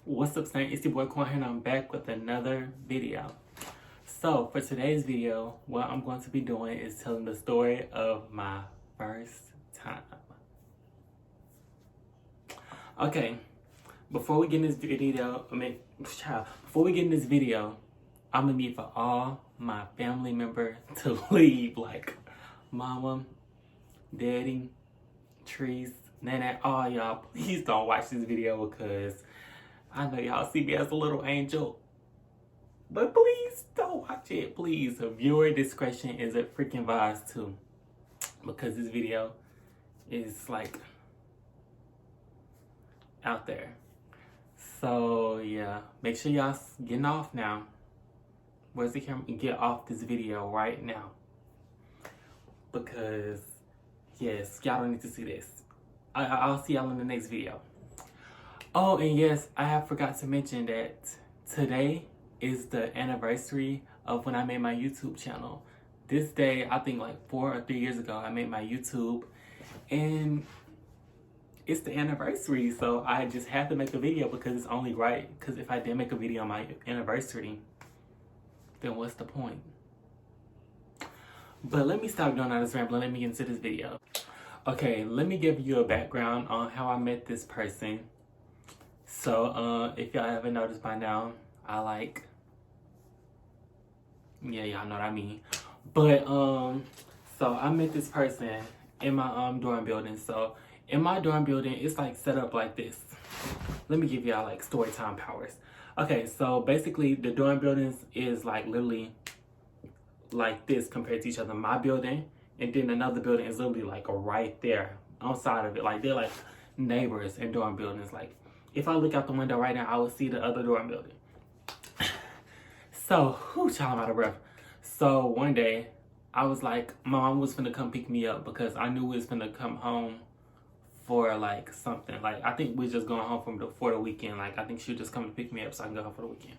What's up, Saint? It's your boy Quan, and I'm back with another video. So, for today's video, what I'm going to be doing is telling the story of my first time. Okay, before we get in this video, I'm gonna need for all my family members to leave, like mama, daddy, Trees, Nana, all y'all, please don't watch this video because I know y'all see me as a little angel. But please don't watch it. Please, viewer discretion is a freaking advised too. Because this video is like out there. So yeah, make sure y'all getting off now. Where's the camera? Get off this video right now. Because yes, y'all don't need to see this. I'll see y'all in the next video. Oh, and yes, I have forgot to mention that today is the anniversary of when I made my YouTube channel. This day, I think like 4 or 3 years ago, I made my YouTube, and it's the anniversary, so I just have to make a video because it's only right. Because if I didn't make a video on my anniversary, then what's the point? But let me stop doing all this rambling. Let me get into this video. Okay, let me give you a background on how I met this person. So, if y'all haven't noticed by now, I like, yeah, y'all know what I mean. But, so I met this person in my, dorm building. So, in my dorm building, it's like set up like this. Let me give y'all like story time powers. Okay, so basically the dorm buildings is like literally like this compared to each other. My building and then another building is literally like right there outside of it. Like they're like neighbors in dorm buildings. Like if I look out the window right now, I would see the other dorm building. So, child, I'm out of breath. So one day I was like, my mom was finna come pick me up because I knew we was finna come home for like something. Like I think we're just going home for the weekend. Like I think she was just coming to pick me up so I can go home for the weekend.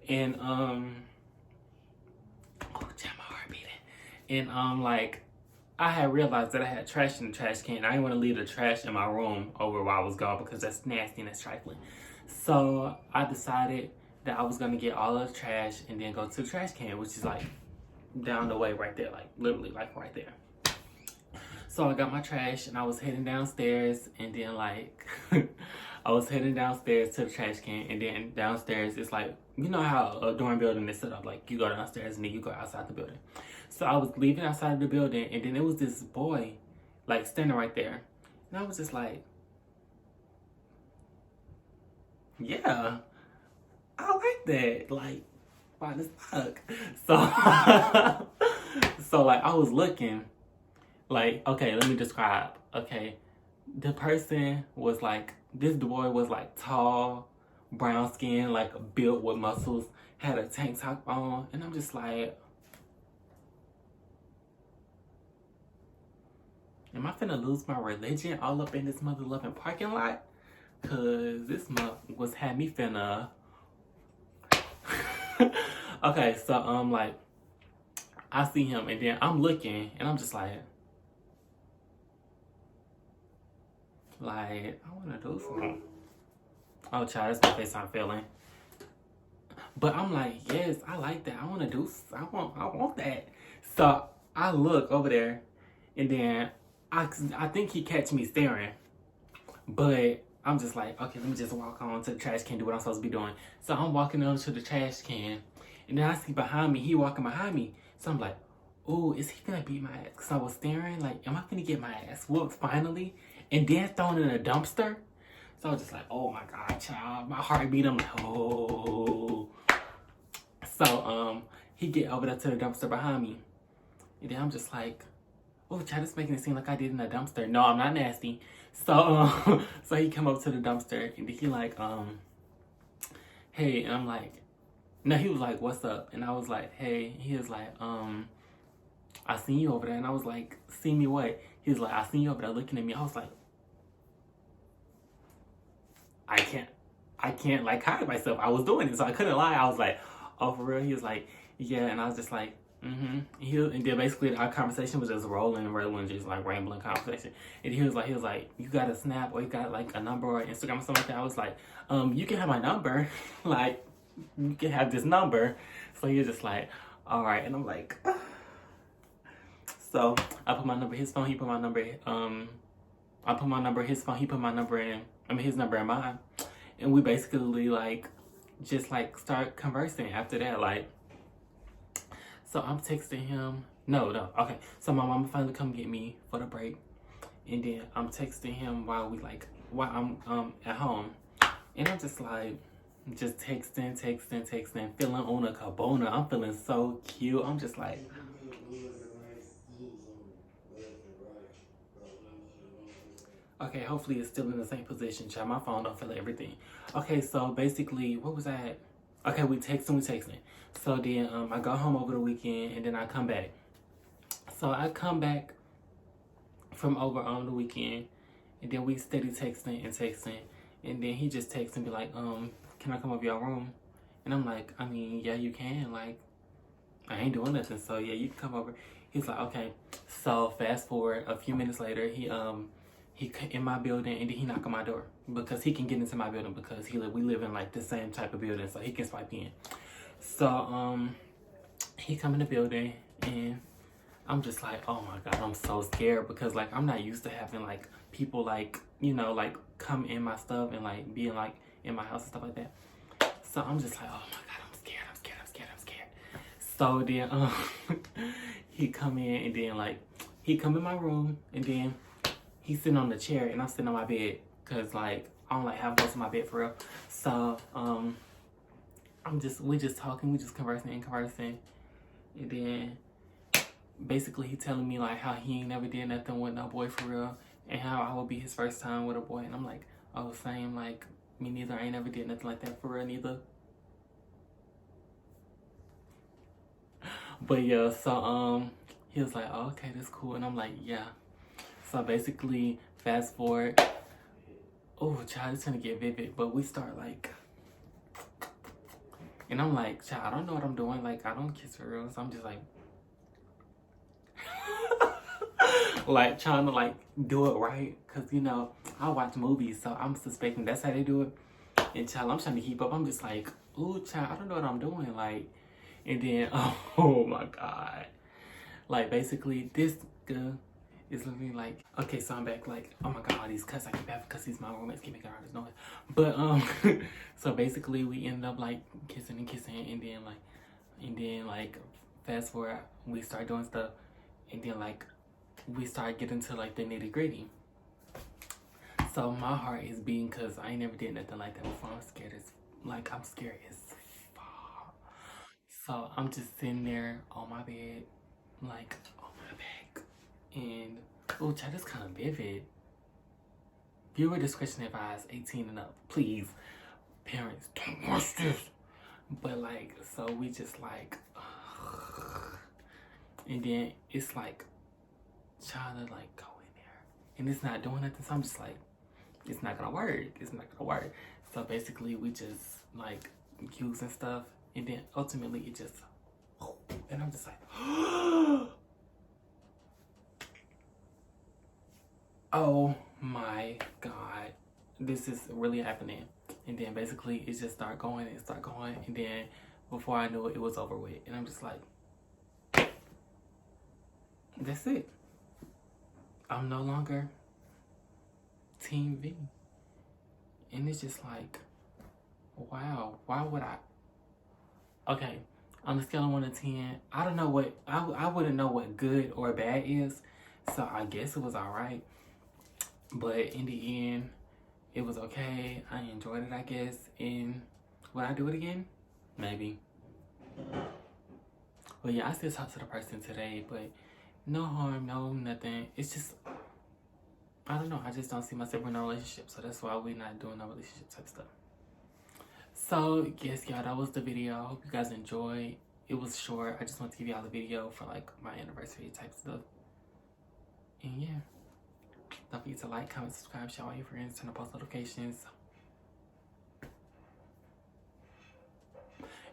And my heart beating. And like I had realized that I had trash in the trash can. I didn't want to leave the trash in my room over while I was gone because that's nasty and that's trifling. So I decided that I was gonna get all of the trash and then go to the trash can, which is like down the way right there, like literally like right there. So I got my trash and I was heading downstairs, and then like I was heading downstairs to the trash can, and then downstairs it's like, you know how a dorm building is set up, like you go downstairs and then you go outside the building. So I was leaving outside of the building, and then there was this boy like standing right there, and I was just like, yeah, I like that, like fine as fuck. So so like I was looking. Like, okay, let me describe. Okay, the person was like, this boy was like tall, brown skin, like built with muscles, had a tank top on, and I'm just like, am I finna lose my religion all up in this mother loving parking lot? Cause this month had me finna. Okay, so like, I see him, and then I'm looking, and I'm just like, I want to do something. Oh, child, that's my face I'm feeling. But I'm like, yes, I like that. I want to do, I want that. So I look over there, and then I think he catch me staring. But I'm just like, okay, let me just walk on to the trash can, do what I'm supposed to be doing. So I'm walking over to the trash can, and then I see behind me, he walking behind me. So I'm like, oh, is he gonna beat my ass? Because I was staring, like, am I gonna get my ass whooped finally? And then thrown in a dumpster? So I was just like, oh my God, child. My heart beat. I'm like, oh. So, he get over there to the dumpster behind me. And then I'm just like, oh, child, it's making it seem like I did in a dumpster. No, I'm not nasty. So, so he come up to the dumpster, and he like, hey, and I'm like, no, he was like, what's up? And I was like, hey. He was like, I seen you over there. And I was like, see me what? He was like, I seen you over there looking at me. I was like, I can't like hide myself. I was doing it, so I couldn't lie. I was like, oh, for real? He was like, yeah. And I was just like, And then basically our conversation was just rolling, just like rambling conversation. And he was like, you got a Snap or you got like a number or Instagram or something like that. I was like, you can have my number, like you can have this number. So he was just like, all right, and I'm like, so I put my number, his phone, he put my number, I put my number, his phone, he put my number in, his number in mine, and we basically like just like start conversing after that, like. So I'm texting him. No, okay. So my mama finally come get me for the break, and then I'm texting him while I'm at home, and I'm just like, just texting, feeling una cabona. I'm feeling so cute. I'm just like, okay. Hopefully it's still in the same position. Child, my phone don't feel everything. Okay, so basically, what was that? Okay, we texting. So then I go home over the weekend, and then I come back. So I come back from over on the weekend, and then we steady texting, and then he just texts and be like, can I come over your room? And I'm like, I mean, yeah, you can. Like, I ain't doing nothing, so yeah, you can come over. He's like, okay. So fast forward a few minutes later, he in my building, and then he knock on my door because he can get into my building because we live in like the same type of building, so he can swipe in. So he come in the building, and I'm just like, oh my god, I'm so scared because like I'm not used to having like people like, you know, like come in my stuff and like being like in my house and stuff like that. So I'm just like, oh my god, I'm scared. So then he come in, and then like he come in my room, and then he's sitting on the chair and I'm sitting on my bed because like I don't like having most of my bed for real. So we just talking, we just conversing, and then basically he telling me like how he ain't never did nothing with no boy for real, and how I would be his first time with a boy, and I'm like, oh, same, like me neither. I ain't never did nothing like that for real neither. But yeah, so he was like, oh, okay, that's cool, and I'm like, yeah. So basically, fast forward. Oh, child, it's gonna get vivid, but we start like, and I'm like, child, I don't know what I'm doing. Like, I don't kiss for real, so I'm just like, like trying to like do it right, cause you know I watch movies, so I'm suspecting that's how they do it. And child, I'm trying to keep up. I'm just like, ooh, child, I don't know what I'm doing. Like, and then oh my god, like basically this girl is literally like, okay, so I'm back. Like, oh my god, all these cuts I keep having because he's my roommates keep making all this noise. But so basically we ended up like kissing, and then like fast forward, we start doing stuff, and then like we start getting to like the nitty gritty. So my heart is beating because I ain't never did nothing like that before. I'm scared as fuck. So I'm just sitting there on my bed, like on my back, and oh, child, it's kind of vivid. Viewer discretion advised, 18 and up, please. Parents, don't watch this. But like, so we just like, and then it's like trying to like go in there, and it's not doing nothing. So I'm just like, it's not gonna work. So basically, we just like using stuff, and then ultimately it just, and I'm just like, oh my god, this is really happening. And then basically it just start going, and then before I knew it, it was over with. And I'm just like, that's it. I'm no longer Team V. And it's just like, wow, why would I? Okay, on the scale of 1 to 10, I don't know what, I wouldn't know what good or bad is. So I guess it was alright. But in the end, it was okay. I enjoyed it, I guess. And would I do it again? Maybe. But yeah, I still talk to the person today, but no harm, no nothing. It's just, I don't know. I just don't see myself in a relationship. So that's why we're not doing no relationship type stuff. So yes, y'all, that was the video. I hope you guys enjoyed. It was short. I just want to give y'all the video for like my anniversary type stuff. And yeah. Don't forget to like, comment, subscribe, share all your friends, turn on post notifications.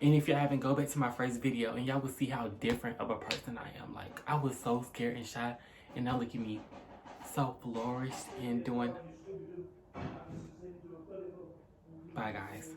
And if y'all haven't, go back to my first video and y'all will see how different of a person I am. Like, I was so scared and shy, and now look at me, so flourished and doing. Bye, guys.